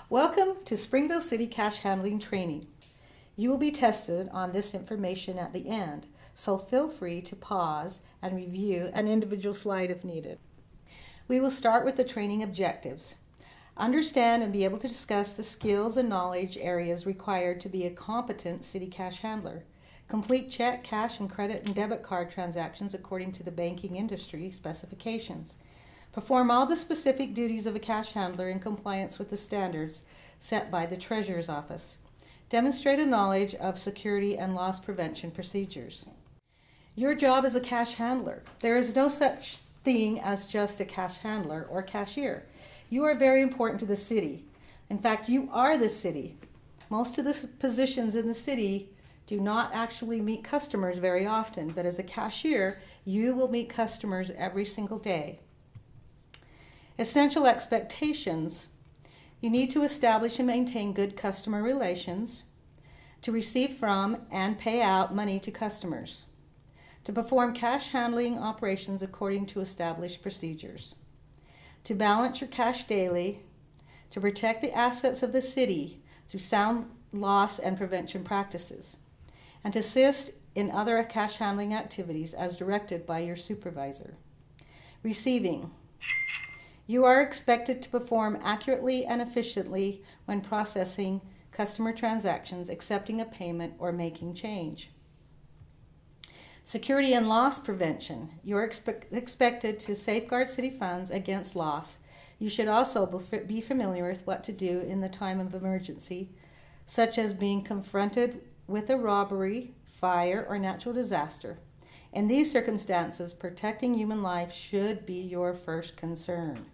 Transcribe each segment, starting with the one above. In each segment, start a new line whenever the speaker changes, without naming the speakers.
Welcome to Springville City Cash Handling Training. You will be tested on this information at the end, so feel free to pause and review an individual slide if needed. We will start with the training objectives. Understand and be able to discuss the skills and knowledge areas required to be a competent city cash handler. Complete check, cash, and credit and debit card transactions according to the banking industry specifications. Perform all the specific duties of a cash handler in compliance with the standards set by the Treasurer's Office. Demonstrate a knowledge of security and loss prevention procedures. Your job as a cash handler. There is no such thing as just a cash handler or cashier. You are very important to the city. In fact, you are the city. Most of the positions in the city do not actually meet customers very often, but as a cashier, you will meet customers every single day. Essential expectations. You need to establish and maintain good customer relations, to receive from and pay out money to customers, to perform cash handling operations according to established procedures, to balance your cash daily, to protect the assets of the city through sound loss and prevention practices, and to assist in other cash handling activities as directed by your supervisor. Receiving. You are expected to perform accurately and efficiently when processing customer transactions, accepting a payment, or making change. Security and loss prevention. You are expected to safeguard city funds against loss. You should also be familiar with what to do in the time of emergency, such as being confronted with a robbery, fire, or natural disaster. In these circumstances, protecting human life should be your first concern.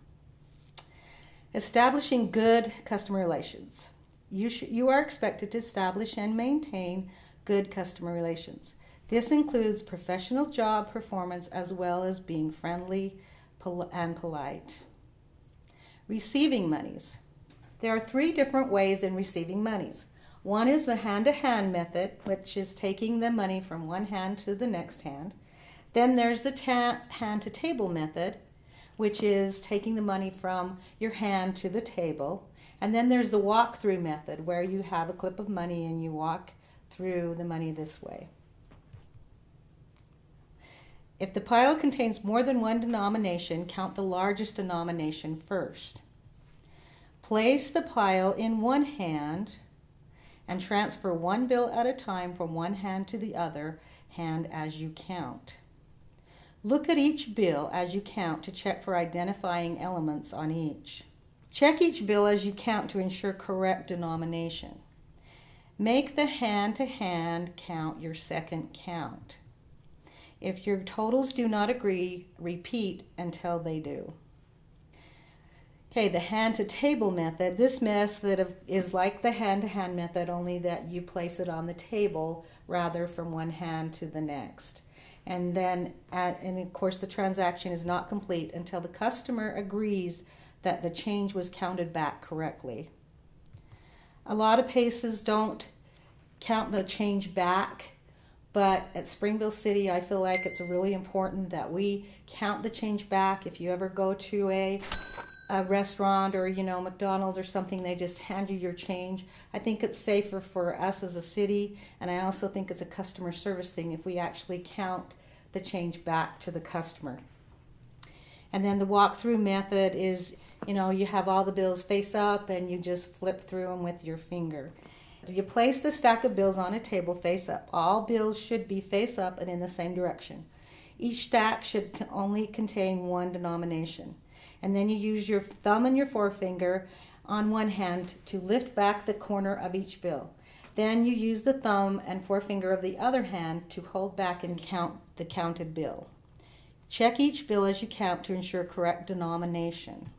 Establishing good customer relations. You are expected to establish and maintain good customer relations. This includes professional job performance as well as being friendly and polite. Receiving monies. There are 3 different ways in receiving monies. One is the hand-to-hand method, which is taking the money from one hand to the next hand. Then there's the hand-to-table method, which is taking the money from your hand to the table. And then there's the walk-through method, where you have a clip of money and you walk through the money this way. If the pile contains more than one denomination, count the largest denomination first. Place the pile in one hand and transfer one bill at a time from one hand to the other hand as you count. Look at each bill as you count to check for identifying elements on each. Check each bill as you count to ensure correct denomination. Make the hand-to-hand count your second count. If your totals do not agree, repeat until they do. Okay, the hand-to-table method. This method is like the hand-to-hand method, only that you place it on the table rather from one hand to the next. And then, and of course, the transaction is not complete until the customer agrees that the change was counted back correctly. A lot of places don't count the change back, but at Springville City, I feel like it's really important that we count the change back. If you ever go to a restaurant or, McDonald's or something, they just hand you your change. I think it's safer for us as a city, and I also think it's a customer service thing if we actually count the change back to the customer. And then the walk-through method is, you have all the bills face up and you just flip through them with your finger. You place the stack of bills on a table face up. All bills should be face up and in the same direction. Each stack should only contain one denomination. And then you use your thumb and your forefinger on one hand to lift back the corner of each bill. Then you use the thumb and forefinger of the other hand to hold back and count the counted bill. Check each bill as you count to ensure correct denomination.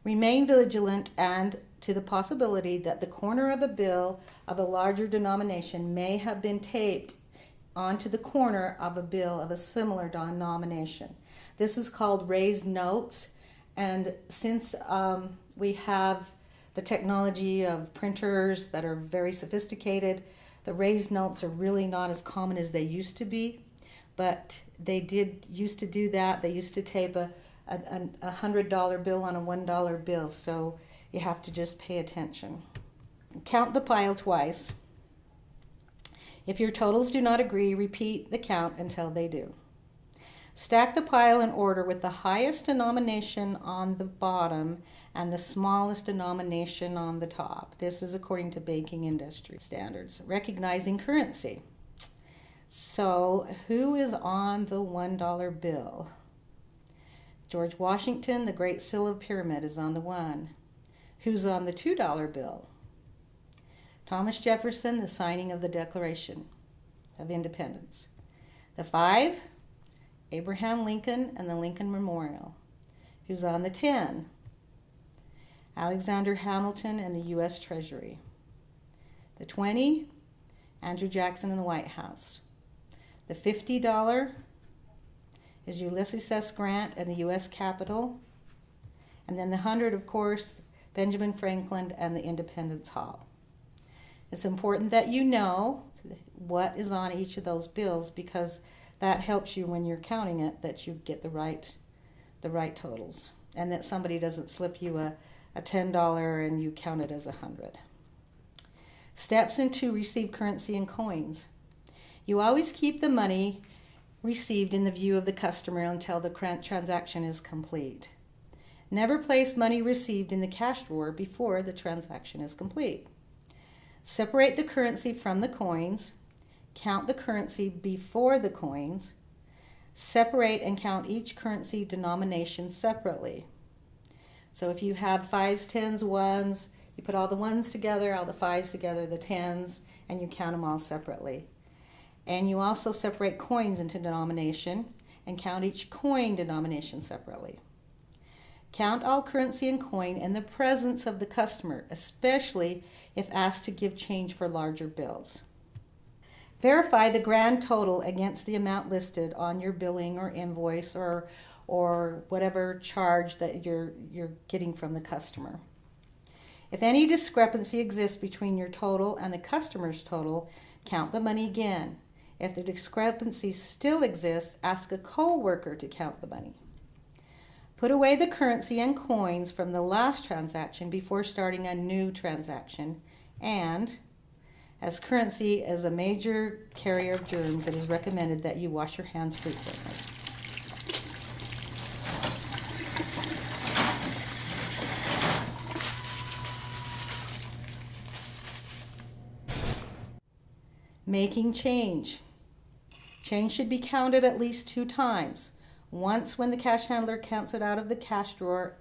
Remain vigilant and to the possibility that the corner of a bill of a larger denomination may have been taped onto the corner of a bill of a similar denomination. This is called raised notes, and since we have the technology of printers that are very sophisticated, the raised notes are really not as common as they used to be, but they did used to do that. They used to tape a $100 bill on a $1 bill. So You have to just pay attention. Count the pile twice. If your totals do not agree, repeat the count until they do. Stack the pile in order with the highest denomination on the bottom and the smallest denomination on the top. This is according to banking industry standards. Recognizing currency. So, who is on the $1 bill? George Washington, the Great Seal of Pyramid, is on the 1. Who's on the $2 bill? Thomas Jefferson, the signing of the Declaration of Independence. The 5, Abraham Lincoln and the Lincoln Memorial. Who's on the 10? Alexander Hamilton and the U.S. Treasury. The 20, Andrew Jackson and the White House. The $50 is Ulysses S. Grant and the U.S. Capitol. And then the 100, of course, Benjamin Franklin and the Independence Hall. It's important that you know what is on each of those bills, because that helps you when you're counting it, that you get the right totals, and that somebody doesn't slip you a $10 and you count it as 100. Steps into receive currency and coins. You always keep the money received in the view of the customer until the transaction is complete. Never place money received in the cash drawer before the transaction is complete. Separate the currency from the coins. Count the currency before the coins. Separate and count each currency denomination separately. So if you have 5s, 10s, 1s, you put all the 1s together, all the 5s together, the 10s, and you count them all separately. And you also separate coins into denomination and count each coin denomination separately. Count all currency and coin in the presence of the customer, especially if asked to give change for larger bills. Verify the grand total against the amount listed on your billing or invoice or whatever charge that you're getting from the customer. If any discrepancy exists between your total and the customer's total, count the money again. If the discrepancy still exists, ask a co-worker to count the money. Put away the currency and coins from the last transaction before starting a new transaction. And, as currency is a major carrier of germs, it is recommended that you wash your hands frequently. Making change. Change should be counted at least 2 times. Once when the cash handler counts it out of the cash drawer,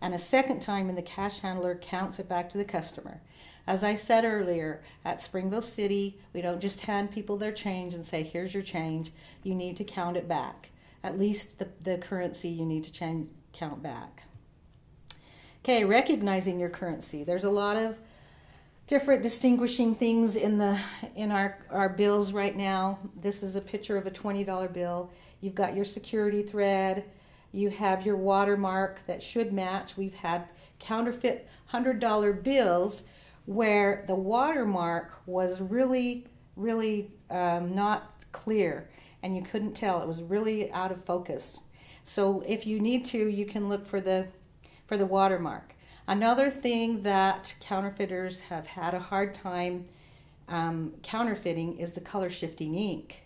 and a second time when the cash handler counts it back to the customer. As I said earlier, at Springville City, we don't just hand people their change and say, here's your change. You need to count it back. At least the currency you need to count back. Okay, recognizing your currency. There's a lot of different distinguishing things in our bills right now. This is a picture of a $20 bill. You've got your security thread. You have your watermark that should match. We've had counterfeit $100 bills where the watermark was really not clear and you couldn't tell. It was really out of focus. So if you need to, you can look for the watermark. Another thing that counterfeiters have had a hard time counterfeiting is the color shifting ink.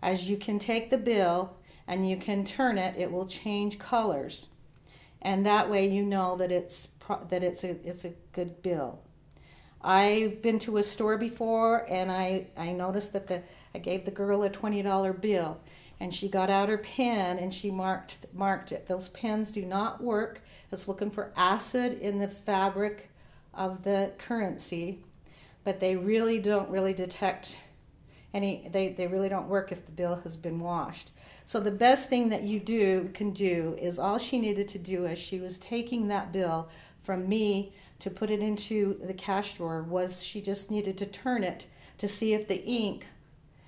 As you can take the bill and you can turn it, it will change colors, and that way you know that it's a good bill. I've been to a store before and I noticed that I gave the girl a $20 bill and she got out her pen and she marked it. Those pens do not work. It's looking for acid in the fabric of the currency, but they really don't detect any, they really don't work if the bill has been washed. So the best thing that you can do is, all she needed to do as she was taking that bill from me to put it into the cash drawer was she just needed to turn it to see if the ink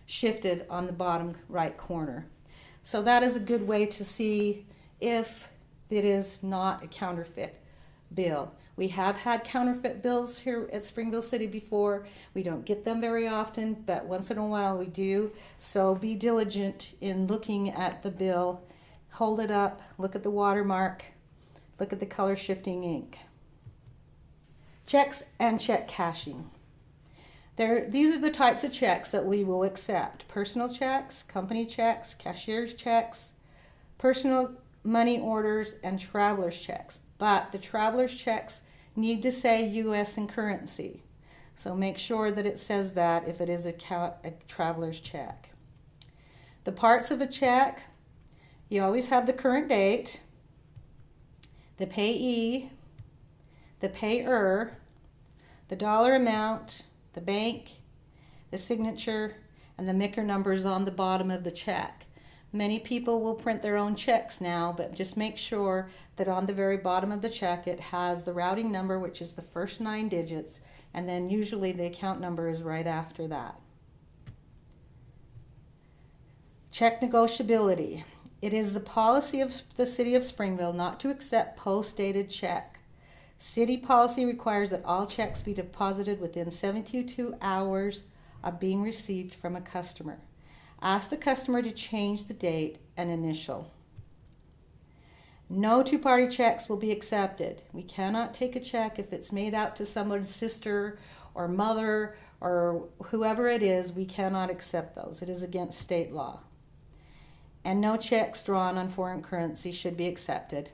shifted on the bottom right corner. So that is a good way to see if it is not a counterfeit bill. We have had counterfeit bills here at Springville City before. We don't get them very often, but once in a while we do. So be diligent in looking at the bill. Hold it up, look at the watermark, look at the color shifting ink. Checks and check cashing. These are the types of checks that we will accept. Personal checks, company checks, cashier's checks, personal money orders, and traveler's checks. But the traveler's checks need to say U.S. in currency. So make sure that it says that if it is a traveler's check. The parts of a check, you always have the current date, the payee, the payer, the dollar amount, the bank, the signature, and the maker numbers on the bottom of the check. Many people will print their own checks now, but just make sure that on the very bottom of the check it has the routing number, which is the first 9 digits, and then usually the account number is right after that. Check negotiability. It is the policy of the City of Springville not to accept post-dated check. City policy requires that all checks be deposited within 72 hours of being received from a customer. Ask the customer to change the date and initial. No two-party checks will be accepted. We cannot take a check if it's made out to someone's sister or mother or whoever it is. We cannot accept those. It is against state law. And no checks drawn on foreign currency should be accepted.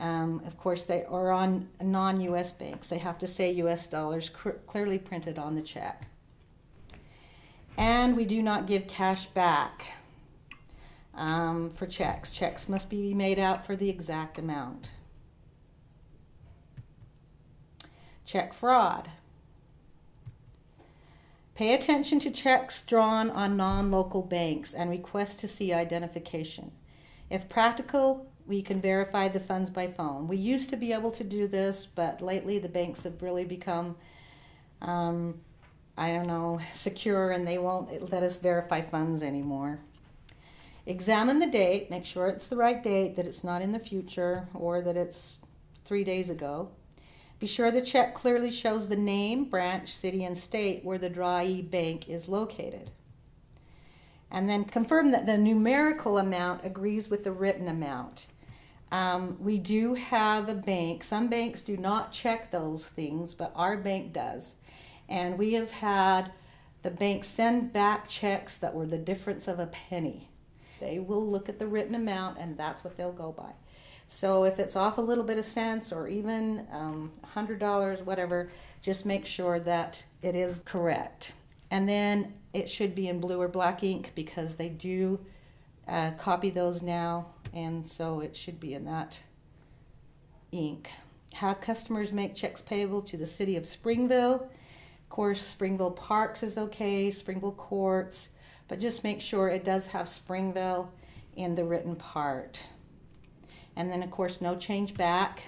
Of course, they are on non-U.S. banks. They have to say U.S. dollars clearly printed on the check. And we do not give cash back for checks. Checks must be made out for the exact amount. Check fraud. Pay attention to checks drawn on non-local banks and request to see identification. If practical, we can verify the funds by phone. We used to be able to do this, but lately the banks have really become, secure, and they won't let us verify funds anymore. Examine the date. Make sure it's the right date, that it's not in the future, or that it's 3 days ago. Be sure the check clearly shows the name, branch, city, and state where the drawee bank is located. And then confirm that the numerical amount agrees with the written amount. We do have a bank. Some banks do not check those things, but our bank does. And we have had the bank send back checks that were the difference of a penny. They will look at the written amount, and that's what they'll go by. So if it's off a little bit of cents or even $100, whatever, just make sure that it is correct. And then it should be in blue or black ink, because they do copy those now, and so it should be in that ink. Have customers make checks payable to the City of Springville. Of course, Springville Parks is okay, Springville Courts, but just make sure it does have Springville in the written part. And then, of course, no change back.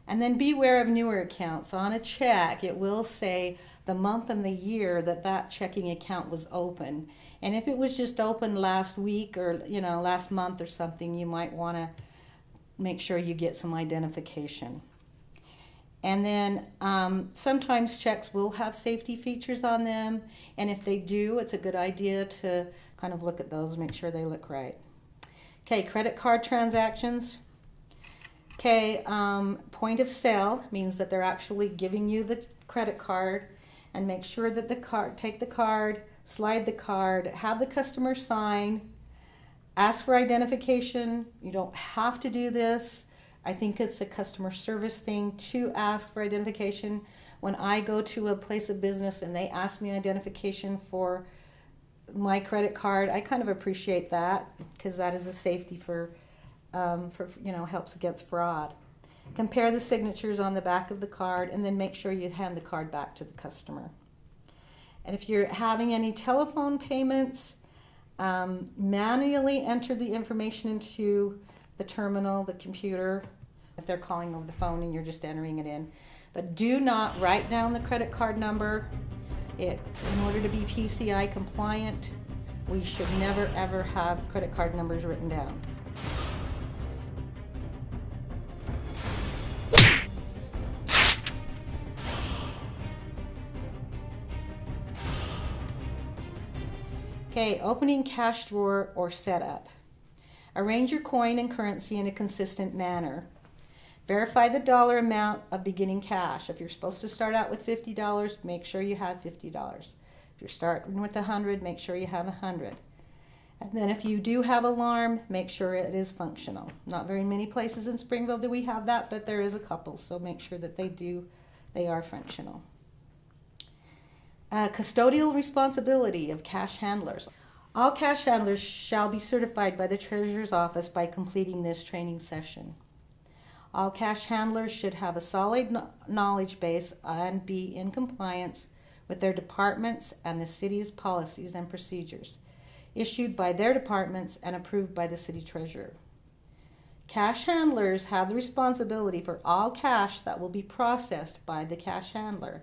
And then beware of newer accounts. On a check, it will say the month and the year that that checking account was open. And if it was just open last week or, last month or something, you might want to make sure you get some identification. And then sometimes checks will have safety features on them. And if they do, it's a good idea to kind of look at those and make sure they look right. Okay, credit card transactions. Okay, point of sale means that they're actually giving you the credit card, and make sure that take the card, slide the card, have the customer sign, ask for identification. You don't have to do this. I think it's a customer service thing to ask for identification. When I go to a place of business and they ask me identification for my credit card, I kind of appreciate that, because that is a safety for helps against fraud. Compare the signatures on the back of the card, and then make sure you hand the card back to the customer. And if you're having any telephone payments, manually enter the information into the terminal, the computer, if they're calling over the phone and you're just entering it in. But do not write down the credit card number. In order to be PCI compliant, we should never ever have credit card numbers written down. Okay, opening cash drawer or setup. Arrange your coin and currency in a consistent manner. Verify the dollar amount of beginning cash. If you're supposed to start out with $50, make sure you have $50. If you're starting with $100, make sure you have $100. And then if you do have alarm, make sure it is functional. Not very many places in Springville do we have that, but there is a couple, so make sure that they are functional. Custodial responsibility of cash handlers. All cash handlers shall be certified by the Treasurer's Office by completing this training session. All cash handlers should have a solid knowledge base and be in compliance with their departments and the city's policies and procedures, issued by their departments and approved by the city treasurer. Cash handlers have the responsibility for all cash that will be processed by the cash handler.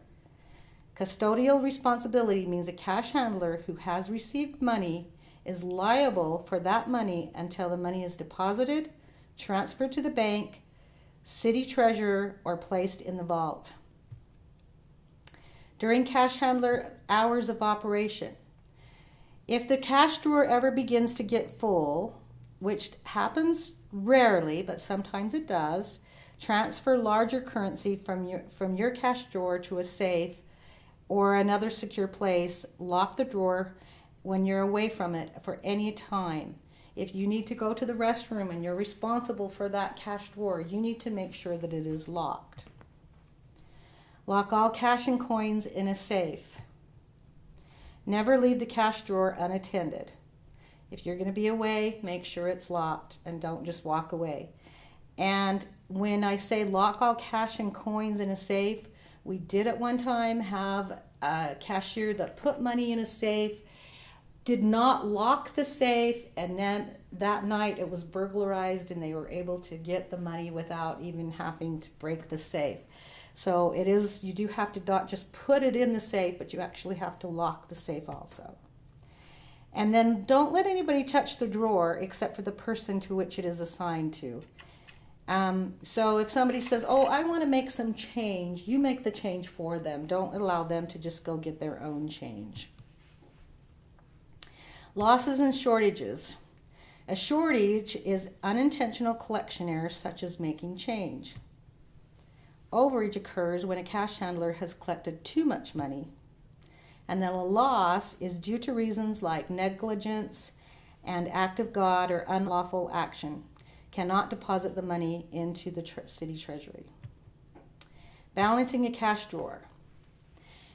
Custodial responsibility means a cash handler who has received money is liable for that money until the money is deposited, transferred to the bank, city treasurer, or placed in the vault. During cash handler hours of operation, if the cash drawer ever begins to get full, which happens rarely, but sometimes it does, transfer larger currency from your cash drawer to a safe or another secure place. Lock the drawer when you're away from it for any time. If you need to go to the restroom and you're responsible for that cash drawer, you need to make sure that it is locked. Lock all cash and coins in a safe. Never leave the cash drawer unattended. If you're going to be away, make sure it's locked and don't just walk away. And when I say lock all cash and coins in a safe, we did at one time have a cashier that put money in a safe, did not lock the safe, and then that night it was burglarized and they were able to get the money without even having to break the safe. So you do have to not just put it in the safe, but you actually have to lock the safe also. And then don't let anybody touch the drawer except for the person to which it is assigned to. So if somebody says, oh, I want to make some change, you make the change for them. Don't allow them to just go get their own change. Losses and shortages. A shortage is unintentional collection errors such as making change. Overage occurs when a cash handler has collected too much money. And then a loss is due to reasons like negligence and act of God or unlawful action. Cannot deposit the money into the city treasury. Balancing a cash drawer.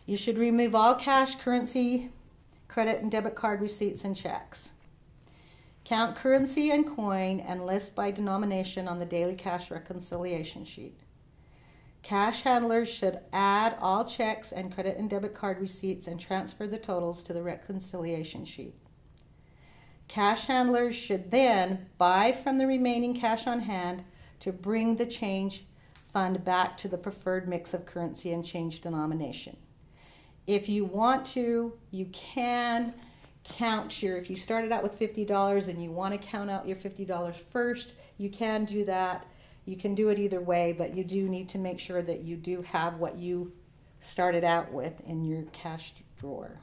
You should remove all cash, currency, credit and debit card receipts and checks. Count currency and coin and list by denomination on the daily cash reconciliation sheet. Cash handlers should add all checks and credit and debit card receipts and transfer the totals to the reconciliation sheet. Cash handlers should then buy from the remaining cash on hand to bring the change fund back to the preferred mix of currency and change denomination. If you want to, you can count if you started out with $50 and you want to count out your $50 first, you can do that. You can do it either way, but you do need to make sure that you do have what you started out with in your cash drawer.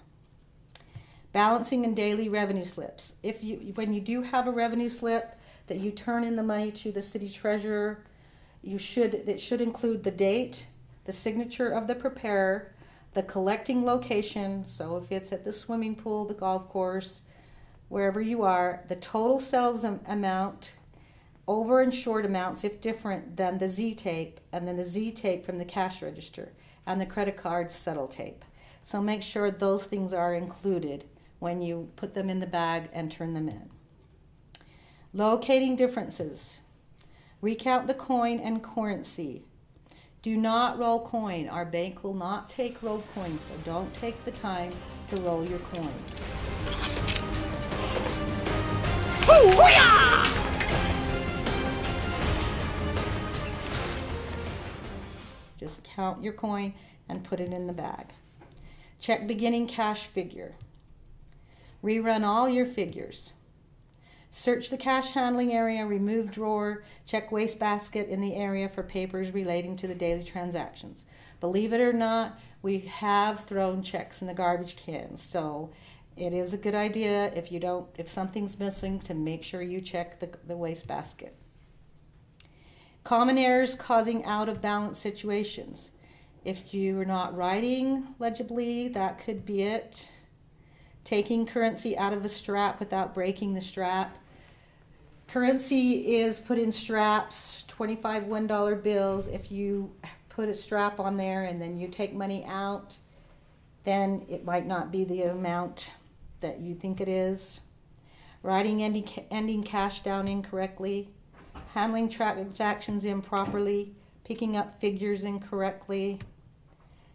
Balancing and daily revenue slips. When you do have a revenue slip that you turn in the money to the city treasurer, it should include the date, the signature of the preparer, the collecting location, so if it's at the swimming pool, the golf course, wherever you are, the total sales amount, over and short amounts if different than the Z-tape, and then the Z-tape from the cash register, and the credit card settle tape. So make sure those things are included when you put them in the bag and turn them in. Locating differences. Recount the coin and currency. Do not roll coin. Our bank will not take rolled coins, so don't take the time to roll your coin. Just count your coin and put it in the bag. Check beginning cash figure. Rerun all your figures. Search the cash handling area, remove drawer, check wastebasket in the area for papers relating to the daily transactions. Believe it or not, we have thrown checks in the garbage cans, so it is a good idea if something's missing to make sure you check the wastebasket. Common errors causing out of balance situations. If you're not writing legibly, that could be it. Taking currency out of a strap without breaking the strap. Currency is put in straps, 25 $1 bills. If you put a strap on there and then you take money out, then it might not be the amount that you think it is. Writing ending cash down incorrectly. Handling transactions improperly. Picking up figures incorrectly.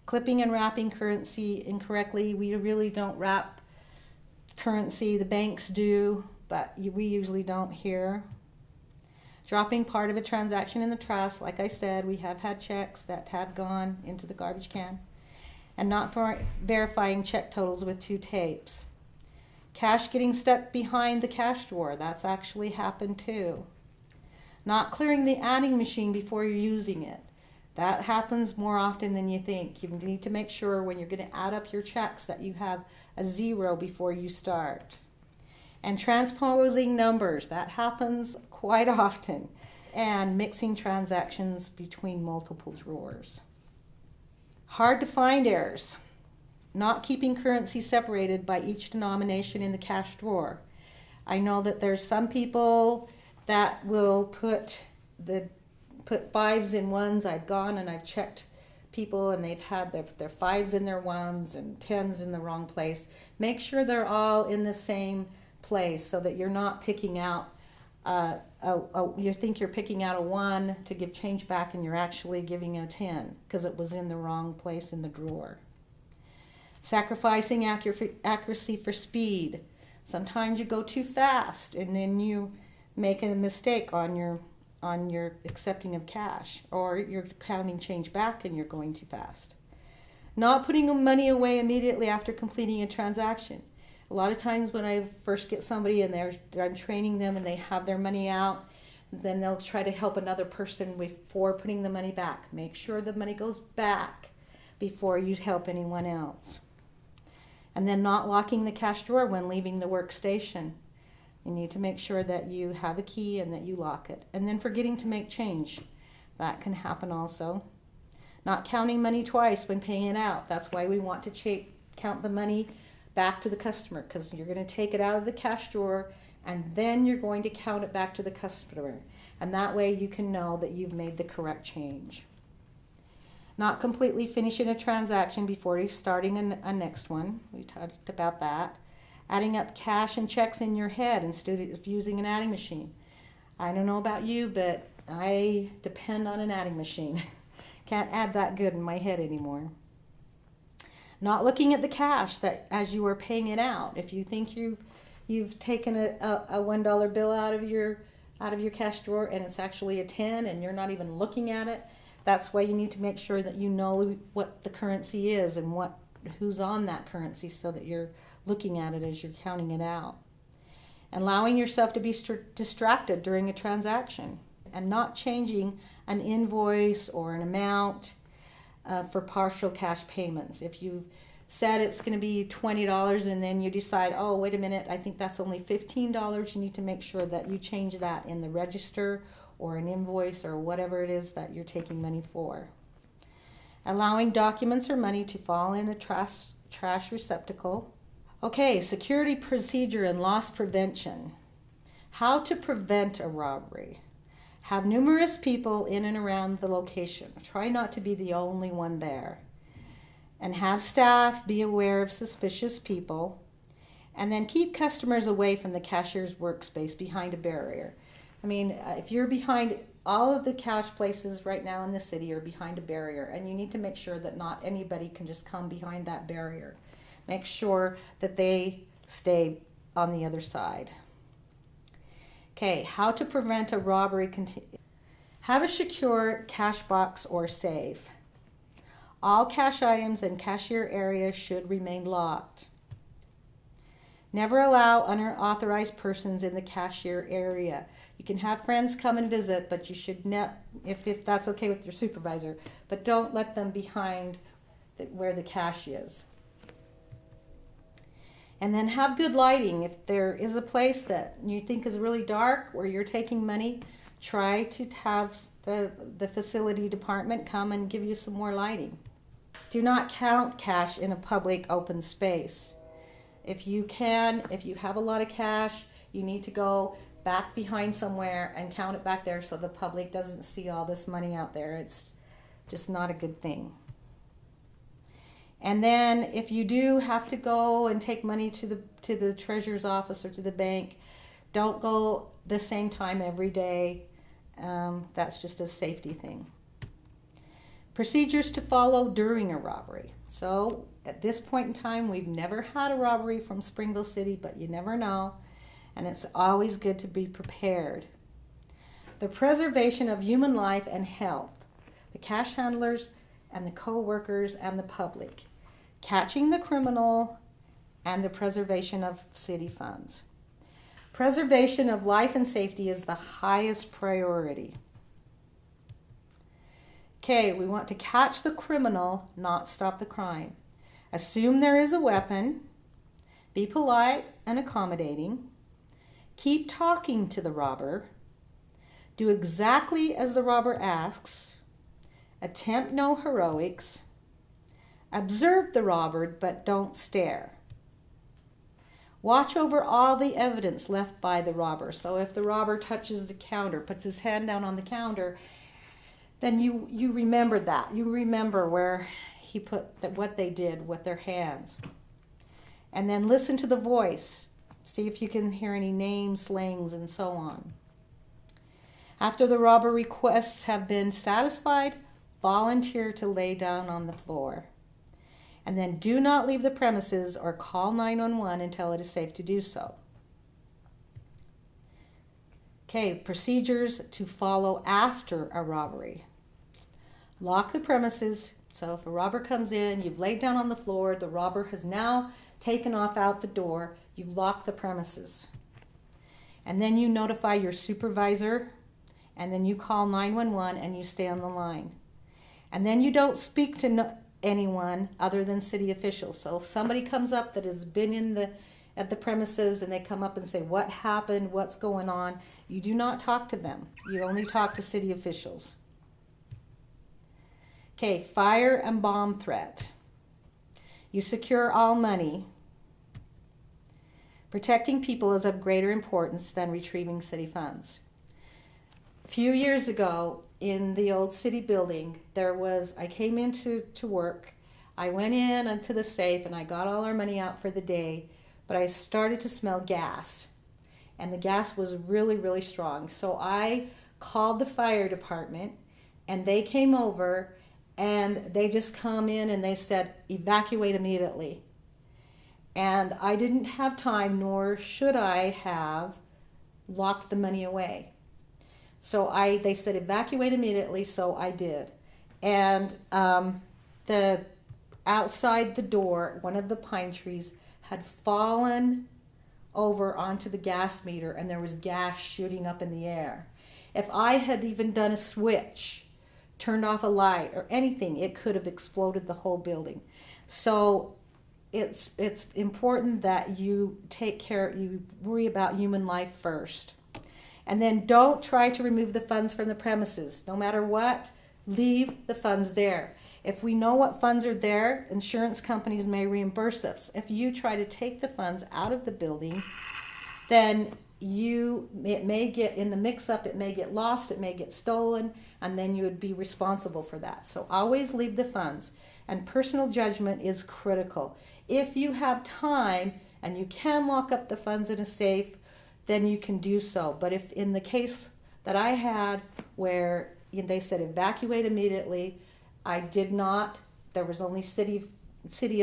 Clipping and wrapping currency incorrectly. We really don't wrap currency. The banks do, but we usually don't here. Dropping part of a transaction in the trash. Like I said, we have had checks that have gone into the garbage can. And not verifying check totals with 2 tapes. Cash getting stuck behind the cash drawer. That's actually happened too. Not clearing the adding machine before you're using it. That happens more often than you think. You need to make sure when you're going to add up your checks that you have a 0 before you start. And transposing numbers. That happens quite often. And mixing transactions between multiple drawers. Hard to find errors. Not keeping currency separated by each denomination in the cash drawer. I know that there's some people that will put 5s in 1s. I've gone and I've checked people and they've had their 5s in their 1s and 10s in the wrong place. Make sure they're all in the same place so that you're not picking out you think you're picking out a 1 to give change back and you're actually giving a 10 because it was in the wrong place in the drawer. Sacrificing accuracy for speed. Sometimes you go too fast and then you make a mistake on your accepting of cash, or you're counting change back and you're going too fast. Not putting money away immediately after completing a transaction. A lot of times when I first get somebody and I'm training them and they have their money out, then they'll try to help another person before putting the money back. Make sure the money goes back before you help anyone else. And then not locking the cash drawer when leaving the workstation. You need to make sure that you have a key and that you lock it. And then forgetting to make change. That can happen also. Not counting money twice when paying it out. That's why we want to count the money back to the customer, because you're going to take it out of the cash drawer and then you're going to count it back to the customer. And that way you can know that you've made the correct change. Not completely finishing a transaction before you're starting a next one. We talked about that. Adding up cash and checks in your head instead of using an adding machine. I don't know about you, but I depend on an adding machine. Can't add that good in my head anymore. Not looking at the cash that as you are paying it out. If you think you've taken a $1 bill out of your cash drawer and it's actually a 10 and you're not even looking at it, that's why you need to make sure that you know what the currency is and who's on that currency so that you're looking at it as you're counting it out. And allowing yourself to be distracted during a transaction and not changing an invoice or an amount for partial cash payments. If you said it's going to be $20 and then you decide, oh, wait a minute, I think that's only $15, you need to make sure that you change that in the register or an invoice or whatever it is that you're taking money for. Allowing documents or money to fall in a trash receptacle. Okay, security procedure and loss prevention. How to prevent a robbery. Have numerous people in and around the location. Try not to be the only one there. And have staff be aware of suspicious people. And then keep customers away from the cashier's workspace behind a barrier. I mean, if you're behind, all of the cash places right now in the city are behind a barrier, and you need to make sure that not anybody can just come behind that barrier. Make sure that they stay on the other side. Okay, how to prevent a robbery. Have a secure cash box or safe. All cash items in cashier area should remain locked. Never allow unauthorized persons in the cashier area. You can have friends come and visit, but you should not, if that's okay with your supervisor, but don't let them behind where the cash is. And then have good lighting. If there is a place that you think is really dark where you're taking money, try to have the facility department come and give you some more lighting. Do not count cash in a public open space. If you have a lot of cash, you need to go back behind somewhere and count it back there so the public doesn't see all this money out there. It's just not a good thing. And then if you do have to go and take money to the treasurer's office or to the bank, don't go the same time every day. That's just a safety thing. Procedures to follow during a robbery. So at this point in time, we've never had a robbery from Springville City, but you never know. And it's always good to be prepared. The preservation of human life and health. The cash handlers and the co-workers and the public. Catching the criminal and the preservation of city funds. Preservation of life and safety is the highest priority. Okay, we want to catch the criminal, not stop the crime. Assume there is a weapon. Be polite and accommodating. Keep talking to the robber. Do exactly as the robber asks. Attempt no heroics. Observe the robber, but don't stare. Watch over all the evidence left by the robber. So if the robber touches the counter, puts his hand down on the counter, then you remember that. You remember where he put what they did with their hands. And then listen to the voice. See if you can hear any names, slangs, and so on. After the robber requests have been satisfied, volunteer to lay down on the floor. And then do not leave the premises or call 911 until it is safe to do so. Okay, procedures to follow after a robbery. Lock the premises. So if a robber comes in, you've laid down on the floor, the robber has now taken off out the door, you lock the premises. And then you notify your supervisor, and then you call 911 and you stay on the line. And then you don't speak to anyone other than city officials. So if somebody comes up that has been at the premises and they come up and say, what happened, what's going on, you do not talk to them. You only talk to city officials. Okay, fire and bomb threat. You secure all money. Protecting people is of greater importance than retrieving city funds. A few years ago in the old city building, I came into work. I went in onto the safe and I got all our money out for the day, but I started to smell gas. And the gas was really, really strong. So I called the fire department and they came over and they just come in and they said, evacuate immediately. And I didn't have time, nor should I have locked the money away. So they said, evacuate immediately, so I did. And outside the door, one of the pine trees had fallen over onto the gas meter, and there was gas shooting up in the air. If I had even done a switch, turned off a light or anything, it could have exploded the whole building. So it's important that you you worry about human life first. And then don't try to remove the funds from the premises. No matter what, leave the funds there. If we know what funds are there, insurance companies may reimburse us. If you try to take the funds out of the building, then it may get in the mix-up, it may get lost, it may get stolen, and then you would be responsible for that. So always leave the funds. And personal judgment is critical. If you have time and you can lock up the funds in a safe, then you can do so. But if in the case that I had where they said evacuate immediately, I did not. There was only city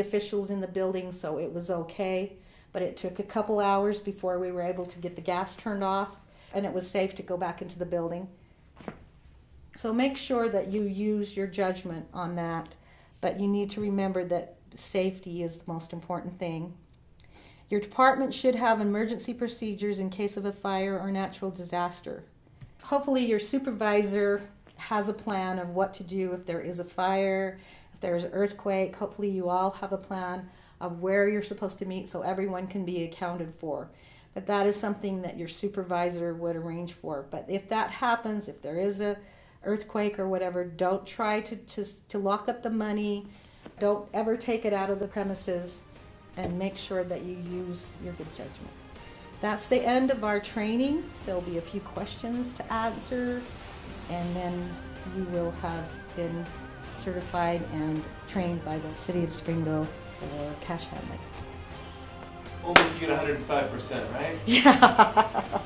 officials in the building, so it was okay. But it took a couple hours before we were able to get the gas turned off, and it was safe to go back into the building. So make sure that you use your judgment on that, but you need to remember that safety is the most important thing. Your department should have emergency procedures in case of a fire or natural disaster. Hopefully your supervisor has a plan of what to do if there is a fire, if there is an earthquake. Hopefully you all have a plan of where you're supposed to meet so everyone can be accounted for. But that is something that your supervisor would arrange for. But if that happens, if there is a earthquake or whatever, don't try to lock up the money. Don't ever take it out of the premises, and make sure that you use your good judgment. That's the end of our training. There'll be a few questions to answer, and then you will have been certified and trained by the City of Springville for cash handling.
Only if you get 105%, right?
Yeah.